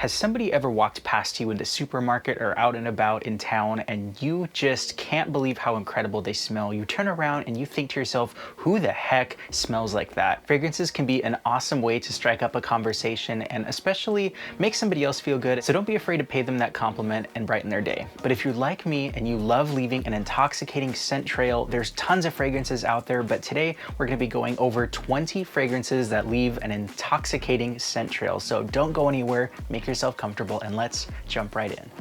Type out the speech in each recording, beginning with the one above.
Has somebody ever walked past you in the supermarket or out and about in town and you just can't believe how incredible they smell? You turn around and you think to yourself, who the heck smells like that? Fragrances can be an awesome way to strike up a conversation and especially make somebody else feel good. So don't be afraid to pay them that compliment and brighten their day. But if you're like me and you love leaving an intoxicating scent trail, there's tons of fragrances out there, but today we're going to be going over 20 fragrances that leave an intoxicating scent trail. So don't go anywhere, make yourself comfortable, and let's jump right in.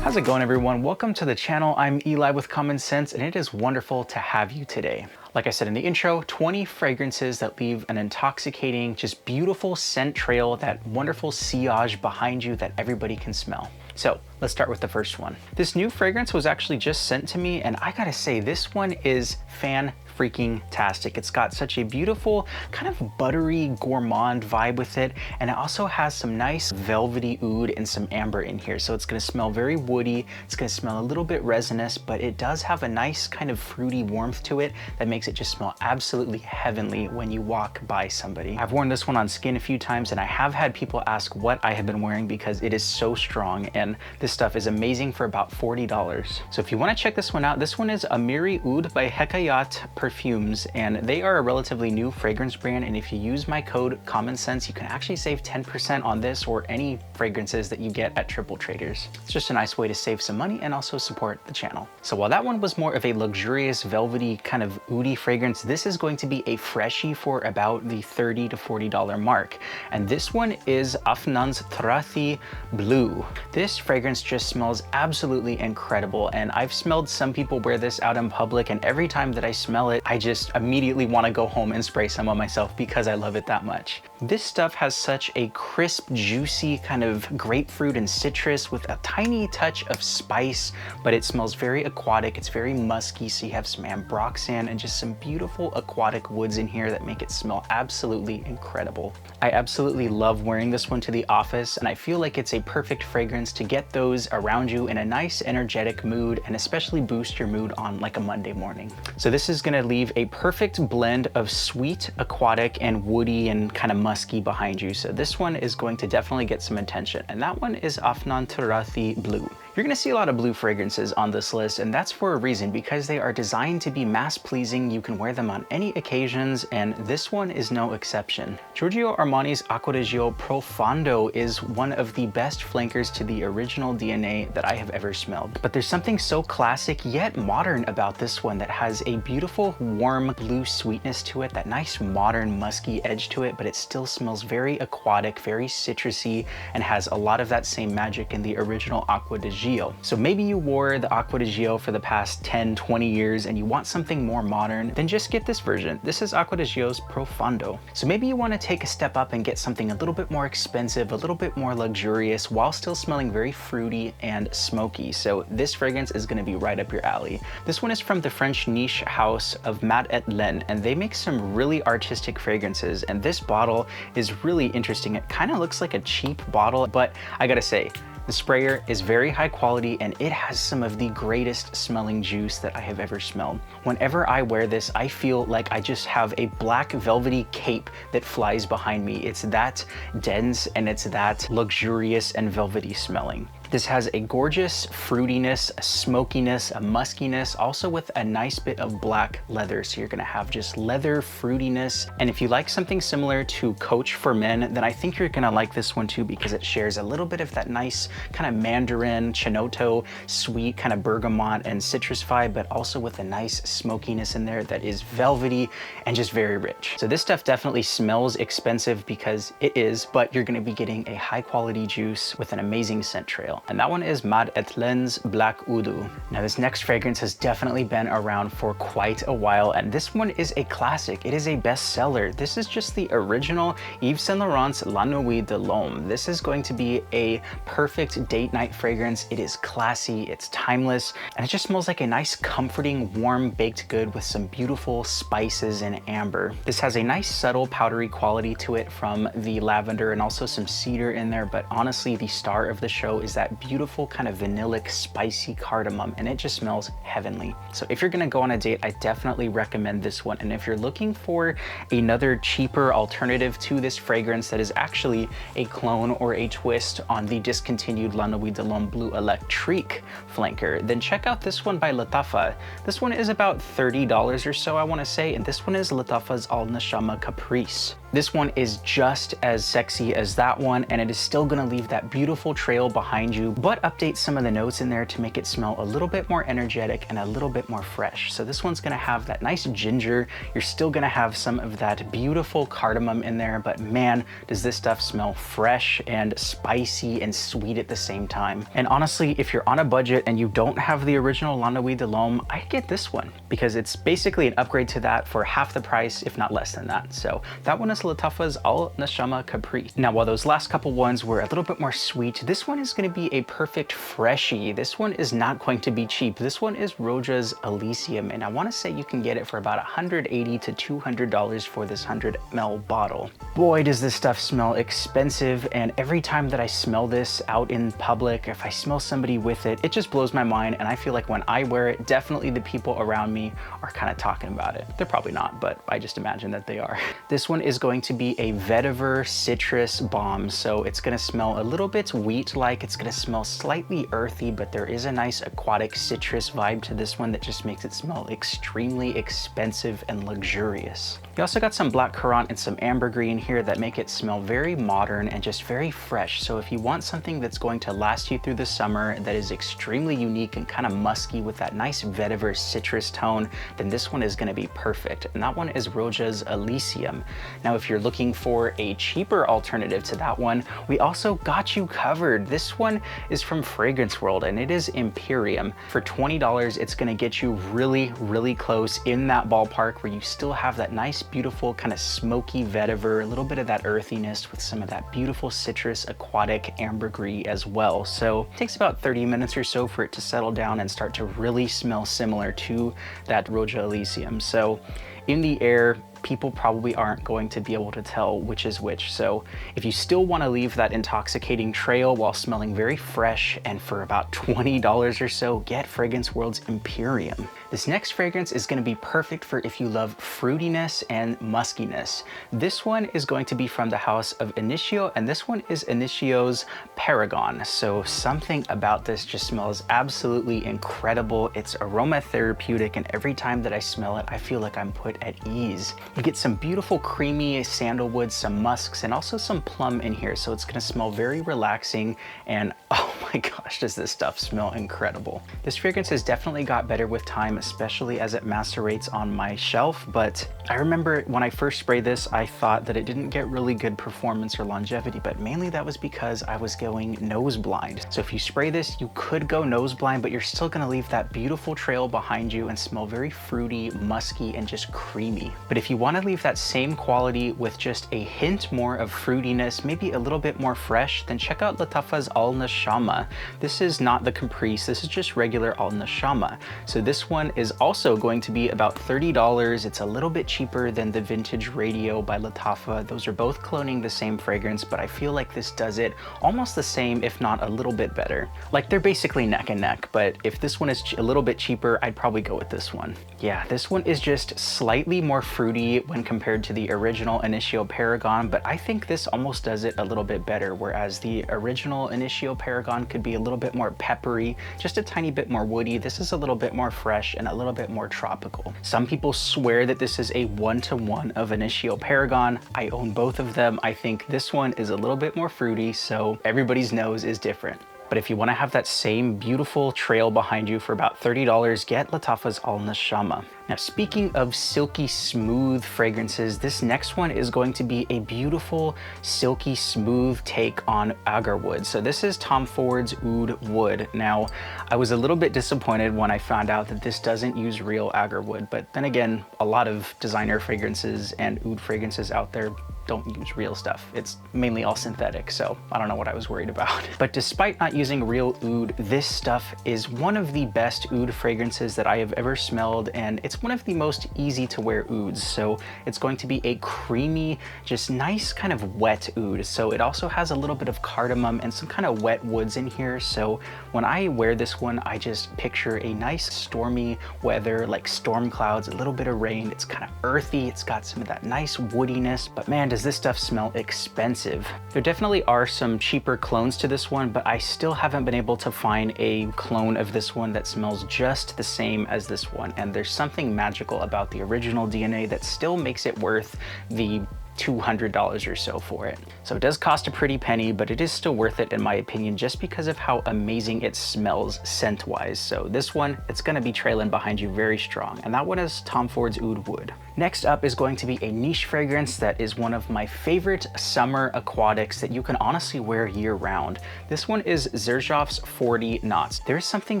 How's it going, everyone? Welcome to the channel. I'm Eli with Common Sense, and it is wonderful to have you today. Like I said in the intro, 20 fragrances that leave an intoxicating, just beautiful scent trail, that wonderful sillage behind you that everybody can smell. So let's start with the first one. This new fragrance was actually just sent to me, and I gotta say, this one is fan-freaking-tastic. It's got such a beautiful, kind of buttery, gourmand vibe with it, and it also has some nice velvety oud and some amber in here. So it's gonna smell very woody, it's gonna smell a little bit resinous, but it does have a nice kind of fruity warmth to it that makes it just smell absolutely heavenly when you walk by somebody. I've worn this one on skin a few times, and I have had people ask what I have been wearing because it is so strong, and this stuff is amazing for about $40. So if you want to check this one out, this one is Amiri Oud by Hekayat Perfumes, and they are a relatively new fragrance brand, and if you use my code Common Sense, you can actually save 10% on this or any fragrances that you get at Triple Traders. It's just a nice way to save some money and also support the channel. So while that one was more of a luxurious, velvety, kind of oudy fragrance, this is going to be a freshie for about the $30 to $40 mark. And this one is Afnan's Turathi Blue. This fragrance just smells absolutely incredible, and I've smelled some people wear this out in public, and every time that I smell it, I just immediately want to go home and spray some on myself because I love it that much. This stuff has such a crisp, juicy kind of grapefruit and citrus with a tiny touch of spice, but it smells very aquatic. It's very musky, so you have some ambroxan and just some beautiful aquatic woods in here that make it smell absolutely incredible. I absolutely love wearing this one to the office, and I feel like it's a perfect fragrance to get those around you in a nice energetic mood and especially boost your mood on like a Monday morning. So this is gonna leave a perfect blend of sweet, aquatic, and woody and kind of musky behind you. So this one is going to definitely get some attention, and that one is Afnan Turathi Blue. You're gonna see a lot of blue fragrances on this list, and that's for a reason, because they are designed to be mass-pleasing. You can wear them on any occasions, and this one is no exception. Giorgio Armani's Acqua Di Gio Profondo is one of the best flankers to the original DNA that I have ever smelled. But there's something so classic yet modern about this one that has a beautiful, warm blue sweetness to it, that nice modern musky edge to it, but it still smells very aquatic, very citrusy, and has a lot of that same magic in the original Acqua Di Gio. So maybe you wore the Acqua Di Gio for the past 10, 20 years and you want something more modern, then just get this version. This is Acqua Di Gio's Profondo. So maybe you want to take a step up and get something a little bit more expensive, a little bit more luxurious, while still smelling very fruity and smoky. So this fragrance is going to be right up your alley. This one is from the French niche house of Mat et Len, and they make some really artistic fragrances, and this bottle is really interesting. It kind of looks like a cheap bottle, but I gotta say, the sprayer is very high quality, and it has some of the greatest smelling juice that I have ever smelled. Whenever I wear this, I feel like I just have a black velvety cape that flies behind me. It's that dense and it's that luxurious and velvety smelling. This has a gorgeous fruitiness, a smokiness, a muskiness, also with a nice bit of black leather. So you're gonna have just leather fruitiness. And if you like something similar to Coach for Men, then I think you're gonna like this one too, because it shares a little bit of that nice kind of mandarin, chinoto, sweet kind of bergamot and citrus vibe, but also with a nice smokiness in there that is velvety and just very rich. So this stuff definitely smells expensive because it is, but you're gonna be getting a high quality juice with an amazing scent trail. And that one is Mat et Len's Black Uddu. Now this next fragrance has definitely been around for quite a while, and this one is a classic. It is a bestseller. This is just the original Yves Saint Laurent's La Nuit De L'Homme. This is going to be a perfect date night fragrance. It is classy, it's timeless, and it just smells like a nice, comforting, warm baked good with some beautiful spices and amber. This has a nice, subtle, powdery quality to it from the lavender and also some cedar in there, but honestly, the star of the show is that that beautiful kind of vanillic, spicy cardamom, and it just smells heavenly. So if you're gonna go on a date, I definitely recommend this one. And if you're looking for another cheaper alternative to this fragrance that is actually a clone or a twist on the discontinued Nuit De L'Homme Blue Electrique flanker, then check out this one by Lattafa. This one is about $30 or so, I wanna say, and this one is Lattafa's Nashama Caprice. This one is just as sexy as that one, and it is still gonna leave that beautiful trail behind you, but update some of the notes in there to make it smell a little bit more energetic and a little bit more fresh. So this one's gonna have that nice ginger. You're still gonna have some of that beautiful cardamom in there, but man, does this stuff smell fresh and spicy and sweet at the same time. And honestly, if you're on a budget and you don't have the original Nuit De L'Homme, I'd get this one because it's basically an upgrade to that for half the price, if not less than that. So that one is Lattafa's Nashama Caprice. Now, while those last couple ones were a little bit more sweet, this one is going to be a perfect freshie. This one is not going to be cheap. This one is Roja's Elysium, and I want to say you can get it for about $180 to $200 for this 100 ml bottle. Boy, does this stuff smell expensive, and every time that I smell this out in public, if I smell somebody with it, it just blows my mind, and I feel like when I wear it, definitely the people around me are kind of talking about it. They're probably not, but I just imagine that they are. This one is going to be a vetiver citrus balm, so it's going to smell a little bit wheat-like. It's going to smell slightly earthy, but there is a nice aquatic citrus vibe to this one that just makes it smell extremely expensive and luxurious. You also got some black currant and some ambergris in here that make it smell very modern and just very fresh. So if you want something that's going to last you through the summer that is extremely unique and kind of musky with that nice vetiver citrus tone, then this one is going to be perfect. And that one is Roja's Elysium. Now, if you're looking for a cheaper alternative to that one, we also got you covered. This one is from Fragrance World, and it is Imperium. For $20, it's going to get you really, really close in that ballpark where you still have that nice, beautiful kind of smoky vetiver, a little bit of that earthiness with some of that beautiful citrus aquatic ambergris as well. So it takes about 30 minutes or so for it to settle down and start to really smell similar to that Roja Elysium. So in the air, people probably aren't going to be able to tell which is which. So if you still want to leave that intoxicating trail while smelling very fresh and for about $20 or so, get Fragrance World's Imperium. This next fragrance is going to be perfect for if you love fruitiness and muskiness. This one is going to be from the house of Initio, and this one is Initio's Paragon. So something about this just smells absolutely incredible. It's aromatherapeutic, and every time that I smell it, I feel like I'm put at ease. You get some beautiful creamy sandalwood, some musks, and also some plum in here. So it's gonna smell very relaxing, and oh my gosh, does this stuff smell incredible. This fragrance has definitely got better with time, especially as it macerates on my shelf. But I remember when I first sprayed this, I thought that it didn't get really good performance or longevity, but mainly that was because I was going nose blind. So if you spray this, you could go nose blind, but you're still gonna leave that beautiful trail behind you and smell very fruity, musky, and just creamy. But if you wanna leave that same quality with just a hint more of fruitiness, maybe a little bit more fresh, then check out Lattafa's Al Nashama. This is not the Caprice, this is just regular Al Nashama. So this one is also going to be about $30. It's a little bit cheaper than the Vintage Radio by Lattafa. Those are both cloning the same fragrance, but I feel like this does it almost the same, if not a little bit better. Like, they're basically neck and neck, but if this one is a little bit cheaper, I'd probably go with this one. Yeah, this one is just slightly more fruity when compared to the original Initio Paragon, but I think this almost does it a little bit better, whereas the original Initio Paragon could be a little bit more peppery, just a tiny bit more woody. This is a little bit more fresh and a little bit more tropical. Some people swear that this is a one-to-one of Initio Paragon. I own both of them. I think this one is a little bit more fruity, so everybody's nose is different. But if you want to have that same beautiful trail behind you for about $30, get Lattafa's Al Nashama. Now, speaking of silky smooth fragrances, this next one is going to be a beautiful silky smooth take on agar wood. So this is Tom Ford's Oud Wood. Now, I was a little bit disappointed when I found out that this doesn't use real agar wood, but then again, a lot of designer fragrances and oud fragrances out there don't use real stuff. It's mainly all synthetic, so I don't know what I was worried about. But despite not using real oud, this stuff is one of the best oud fragrances that I have ever smelled, and it's is one of the most easy to wear ouds. So it's going to be a creamy, just nice kind of wet oud. So it also has a little bit of cardamom and some kind of wet woods in here. So when I wear this one, I just picture a nice stormy weather, like storm clouds, a little bit of rain. It's kind of earthy. It's got some of that nice woodiness, but man, does this stuff smell expensive. There definitely are some cheaper clones to this one, but I still haven't been able to find a clone of this one that smells just the same as this one. And there's something magical about the original DNA that still makes it worth the $200 or so for it. So it does cost a pretty penny, but it is still worth it in my opinion, just because of how amazing it smells scent-wise. So this one, it's gonna be trailing behind you very strong. And that one is Tom Ford's Oud Wood. Next up is going to be a niche fragrance that is one of my favorite summer aquatics that you can honestly wear year round. This one is Xerjoff's 40 Knots. There's something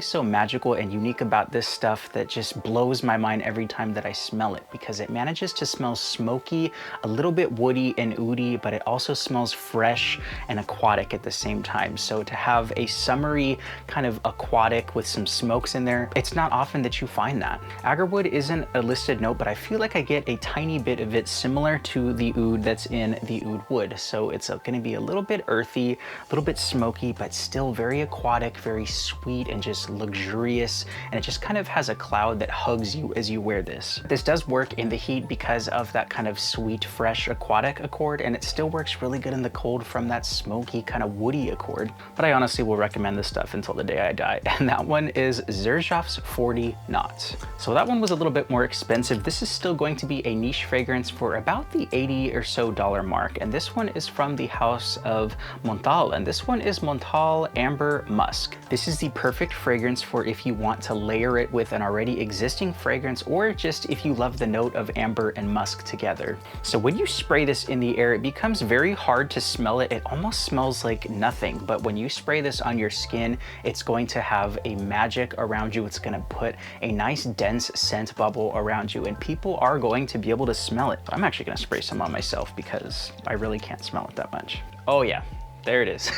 so magical and unique about this stuff that just blows my mind every time that I smell it, because it manages to smell smoky, a little bit woody and oudy, but it also smells fresh and aquatic at the same time. So to have a summery kind of aquatic with some smokes in there, it's not often that you find that. Agarwood isn't a listed note, but I feel like I get a tiny bit of it similar to the oud that's in the Oud Wood. So it's going to be a little bit earthy, a little bit smoky, but still very aquatic, very sweet and just luxurious. And it just kind of has a cloud that hugs you as you wear this. This does work in the heat because of that kind of sweet, fresh aquatic accord, and it still works really good in the cold from that smoky kind of woody accord. But I honestly will recommend this stuff until the day I die. And that one is Xerjoff's 40 Knots. So that one was a little bit more expensive. This is still going to be a niche fragrance for about the $80 or so mark. And this one is from the house of Montal, and this one is Montal Amber Musk. This is the perfect fragrance for if you want to layer it with an already existing fragrance, or just if you love the note of amber and musk together. So when you spray this in the air, it becomes very hard to smell it. It almost smells like nothing, but when you spray this on your skin, it's going to have a magic around you. It's going to put a nice dense scent bubble around you, and people are going to be able to smell it. I'm actually going to spray some on myself because I really can't smell it that much. Oh yeah, there it is.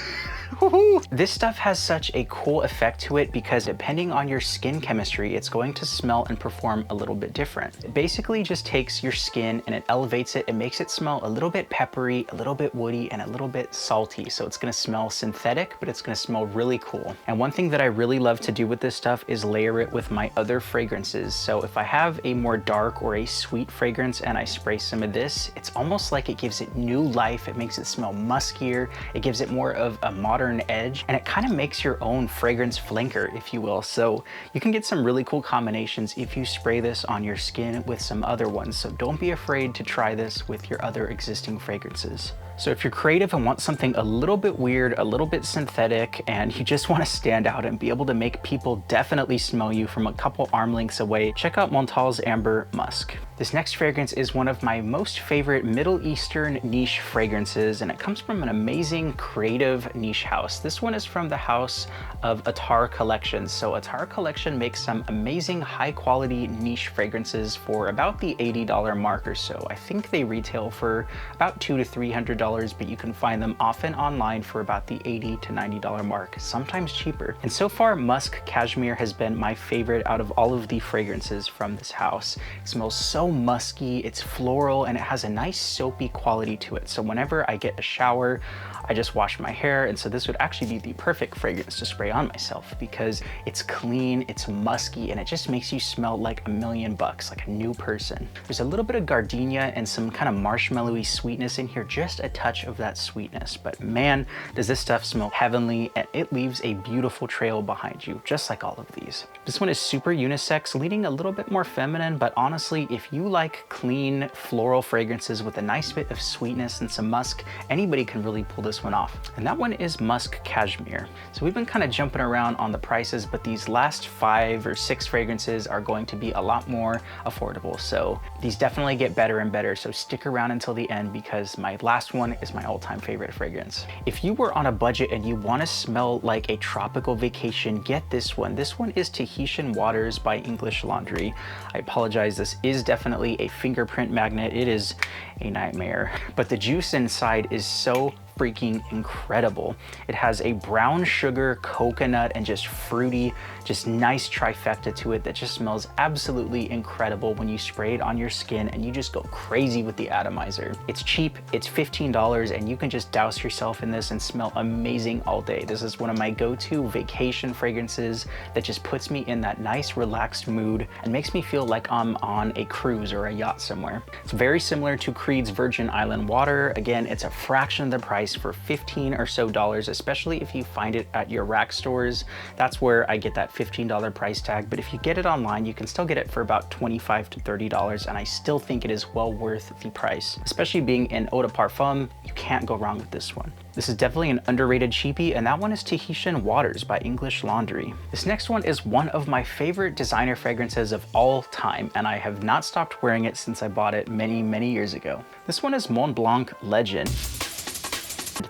This stuff has such a cool effect to it because depending on your skin chemistry, it's going to smell and perform a little bit different. It basically just takes your skin and it elevates it. It makes it smell a little bit peppery, a little bit woody, and a little bit salty. So it's gonna smell synthetic, but it's gonna smell really cool. And one thing that I really love to do with this stuff is layer it with my other fragrances. So if I have a more dark or a sweet fragrance and I spray some of this, it's almost like it gives it new life. It makes it smell muskier. It gives it more of a modern edge, and it kind of makes your own fragrance flanker, if you will. So you can get some really cool combinations if you spray this on your skin with some other ones. So don't be afraid to try this with your other existing fragrances. So if you're creative and want something a little bit weird, a little bit synthetic, and you just want to stand out and be able to make people definitely smell you from a couple arm lengths away, check out Montal's Amber Musk. This next fragrance is one of my most favorite Middle Eastern niche fragrances, and it comes from an amazing creative niche house. This one is from the house of Attar Collection. So Attar Collection makes some amazing high quality niche fragrances for about the $80 mark or so. I think they retail for about $200 to $300, but you can find them often online for about the $80 to $90 mark, sometimes cheaper. And so far, Musk Kashmir has been my favorite out of all of the fragrances from this house. It smells so musky, it's floral, and it has a nice soapy quality to it. So whenever I get a shower, I just wash my hair, and so this would actually be the perfect fragrance to spray on myself because it's clean, it's musky, and it just makes you smell like $1,000,000, like a new person. There's a little bit of gardenia and some kind of marshmallowy sweetness in here, just a touch of that sweetness, but man, does this stuff smell heavenly, and it leaves a beautiful trail behind you, just like all of these. This one is super unisex, leaning a little bit more feminine, but honestly, if you like clean floral fragrances with a nice bit of sweetness and some musk, anybody can really pull this one off. And that one is Musk Kashmir. So we've been kind of jumping around on the prices, but these last 5 or 6 fragrances are going to be a lot more affordable. So these definitely get better and better. So stick around until the end because my last one is my all-time favorite fragrance. If you were on a budget and you want to smell like a tropical vacation, get this one. This one is Tahitian Waters by English Laundry. I apologize, this is definitely a fingerprint magnet. It is a nightmare, but the juice inside is so freaking incredible. It has a brown sugar, coconut, and just fruity, just nice trifecta to it that just smells absolutely incredible when you spray it on your skin and you just go crazy with the atomizer. It's cheap, it's $15, and you can just douse yourself in this and smell amazing all day. This is one of my go-to vacation fragrances that just puts me in that nice relaxed mood and makes me feel like I'm on a cruise or a yacht somewhere. It's very similar to Creed's Virgin Island Water. Again, it's a fraction of the price for $15 or so, especially if you find it at your rack stores. That's where I get that $15 price tag, but if you get it online, you can still get it for about $25 to $30, and I still think it is well worth the price. Especially being in Eau de Parfum, you can't go wrong with this one. This is definitely an underrated cheapie, and that one is Tahitian Waters by English Laundry. This next one is one of my favorite designer fragrances of all time, and I have not stopped wearing it since I bought it many years ago. This one is Montblanc Legend.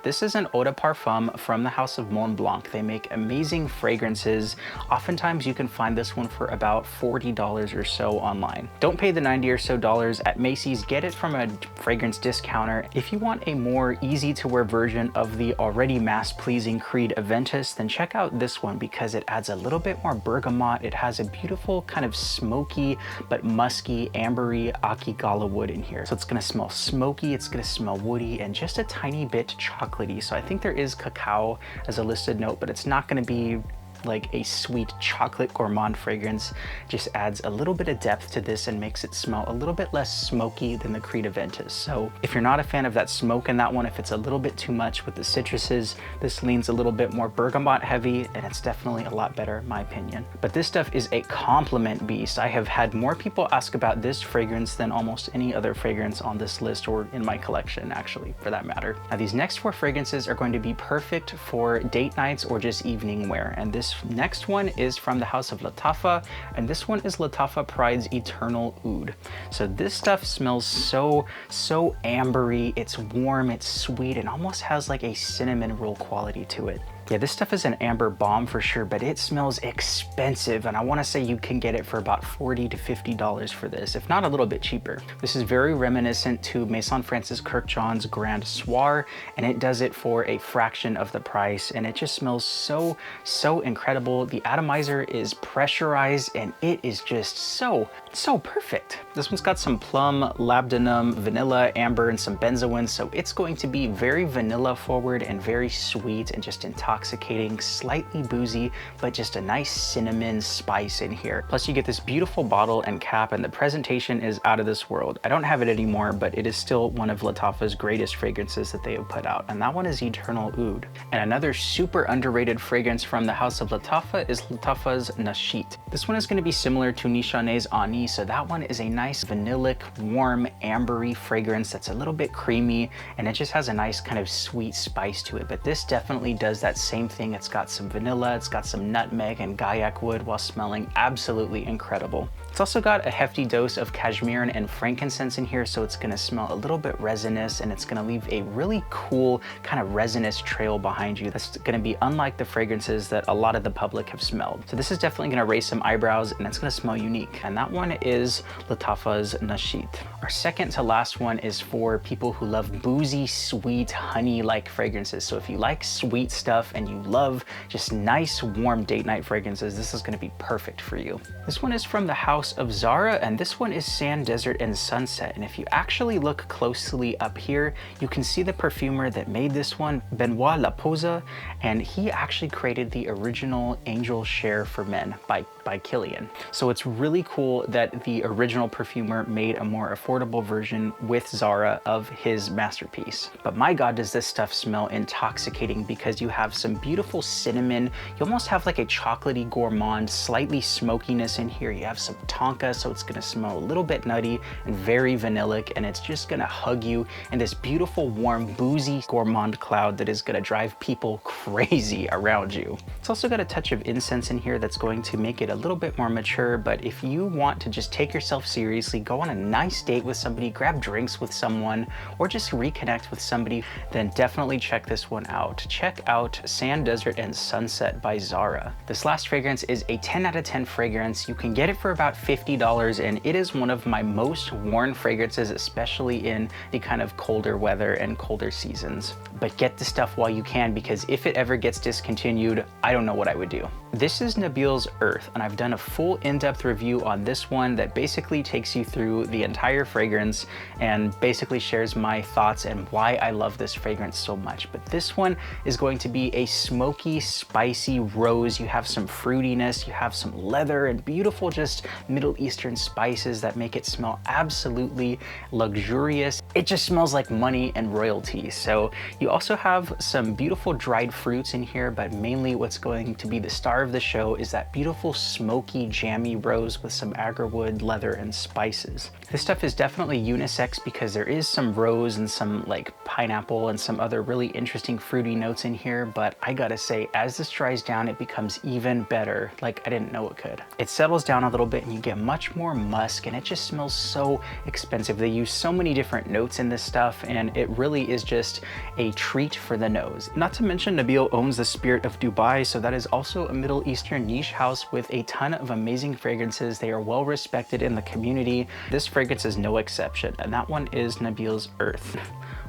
This is an Eau de Parfum from the house of Montblanc. They make amazing fragrances. Oftentimes you can find this one for about $40 or so online. Don't pay the $90 or so at Macy's. Get it from a fragrance discounter. If you want a more easy to wear version of the already mass-pleasing Creed Aventus, then check out this one because it adds a little bit more bergamot. It has a beautiful kind of smoky but musky, ambery Acqua Di Gio wood in here. So it's gonna smell smoky, it's gonna smell woody, and just a tiny bit chocolatey. So I think there is cacao as a listed note, but it's not going to be like a sweet chocolate gourmand fragrance. Just adds a little bit of depth to this and makes it smell a little bit less smoky than the Creed Aventus. So if you're not a fan of that smoke in that one, if it's a little bit too much with the citruses, this leans a little bit more bergamot heavy, and it's definitely a lot better in my opinion. But this stuff is a compliment beast. I have had more people ask about this fragrance than almost any other fragrance on this list or in my collection, actually, for that matter. Now these next four fragrances are going to be perfect for date nights or just evening wear, and this next one is from the house of Lattafa, and this one is Lattafa Pride's Eternal Oud. So this stuff smells so ambery. It's warm, it's sweet, and almost has like a cinnamon roll quality to it. Yeah, this stuff is an amber bomb for sure, but it smells expensive, and I want to say you can get it for about $40 to $50 for this, if not a little bit cheaper. This is very reminiscent to Maison Francis Kurkdjian's Grand Soir, and it does it for a fraction of the price, and it just smells so incredible. The atomizer is pressurized, and it is just so perfect. This one's got some plum, labdanum, vanilla, amber, and some benzoin, so it's going to be very vanilla forward and very sweet and just intoxicating, slightly boozy, but just a nice cinnamon spice in here. Plus you get this beautiful bottle and cap, and the presentation is out of this world. I don't have it anymore, but it is still one of Lattafa's greatest fragrances that they have put out, and that one is Eternal Oud. And another super underrated fragrance from the house of Lattafa is Lattafa's Nasheet. This one is going to be similar to Nishane's Ani, so that one is a nice vanillic, warm, ambery fragrance that's a little bit creamy, and it just has a nice kind of sweet spice to it. But this definitely does that same thing. It's got some vanilla, it's got some nutmeg and gaiac wood while smelling absolutely incredible. It's also got a hefty dose of cashmere and frankincense in here, so it's gonna smell a little bit resinous, and it's gonna leave a really cool kind of resinous trail behind you that's gonna be unlike the fragrances that a lot of the public have smelled. So this is definitely gonna raise some eyebrows, and it's gonna smell unique, and that one is Lattafa's Nasheet. Our second to last one is for people who love boozy, sweet, honey-like fragrances. So if you like sweet stuff and you love just nice, warm date night fragrances, this is gonna be perfect for you. This one is from the house of Zara, and this one is Sand, Desert, and Sunset. And if you actually look closely up here, you can see the perfumer that made this one, Benoit Laposa, and he actually created the original Angel Share for Men by Kilian. So it's really cool that the original perfumer made a more affordable version with Zara of his masterpiece. But my God, does this stuff smell intoxicating, because you have some beautiful cinnamon. You almost have like a chocolatey gourmand, slightly smokiness in here. You have some tonka, so it's gonna smell a little bit nutty and very vanillic, and it's just gonna hug you in this beautiful, warm, boozy gourmand cloud that is gonna drive people crazy around you. It's also got a touch of incense in here that's going to make it a little bit more mature, but if you want to just take yourself seriously, go on a nice date with somebody, grab drinks with someone, or just reconnect with somebody, then definitely check this one out. Check out Sand, Desert, and Sunset by Zara. This last fragrance is a 10 out of 10 fragrance. You can get it for about $50, and it is one of my most worn fragrances, especially in the kind of colder weather and colder seasons. But get the stuff while you can, because if it ever gets discontinued, I don't know what I would do. This is Nabeel Irth, and I've done a full in-depth review on this one that basically takes you through the entire fragrance and basically shares my thoughts and why I love this fragrance so much. But this one is going to be a smoky, spicy rose. You have some fruitiness, you have some leather and beautiful just Middle Eastern spices that make it smell absolutely luxurious. It just smells like money and royalty. So you also have some beautiful dried fruits in here, but mainly what's going to be the star of the show is that beautiful smoky jammy rose with some agarwood, leather, and spices. This stuff is definitely unisex because there is some rose and some like pineapple and some other really interesting fruity notes in here, but I gotta say, as this dries down, it becomes even better. Like I didn't know it could. It settles down a little bit and you get much more musk, and it just smells so expensive. They use so many different notes in this stuff, and it really is just a treat for the nose. Not to mention, Nabeel owns the Spirit of Dubai, so that is also a Middle Eastern niche house with a ton of amazing fragrances. They are well respected in the community. This fragrance is no exception, and that one is Nabeel Irth.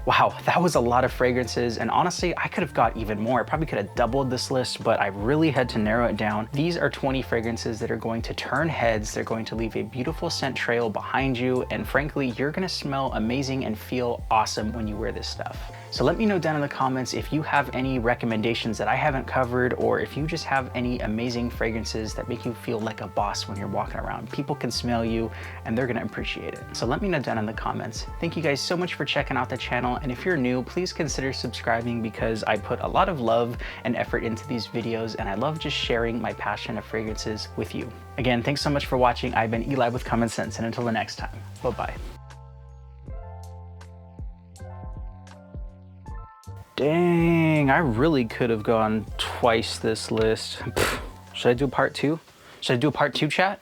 Wow, that was a lot of fragrances, and honestly, I could have got even more. I probably could have doubled this list, but I really had to narrow it down. These are 20 fragrances that are going to turn heads. They're going to leave a beautiful scent trail behind you, and frankly, you're gonna smell amazing and feel awesome when you wear this stuff. So let me know down in the comments if you have any recommendations that I haven't covered, or if you just have any amazing fragrances that make you feel like a boss when you're walking around. People can smell you and they're gonna appreciate it. So let me know down in the comments. Thank you guys so much for checking out the channel. And if you're new, please consider subscribing, because I put a lot of love and effort into these videos, and I love just sharing my passion of fragrances with you. Again, thanks so much for watching. I've been Eli with Common Sense, and until the next time, bye-bye. Dang, I really could have gone twice this list. Should I do part two? Should I do a part two, chat?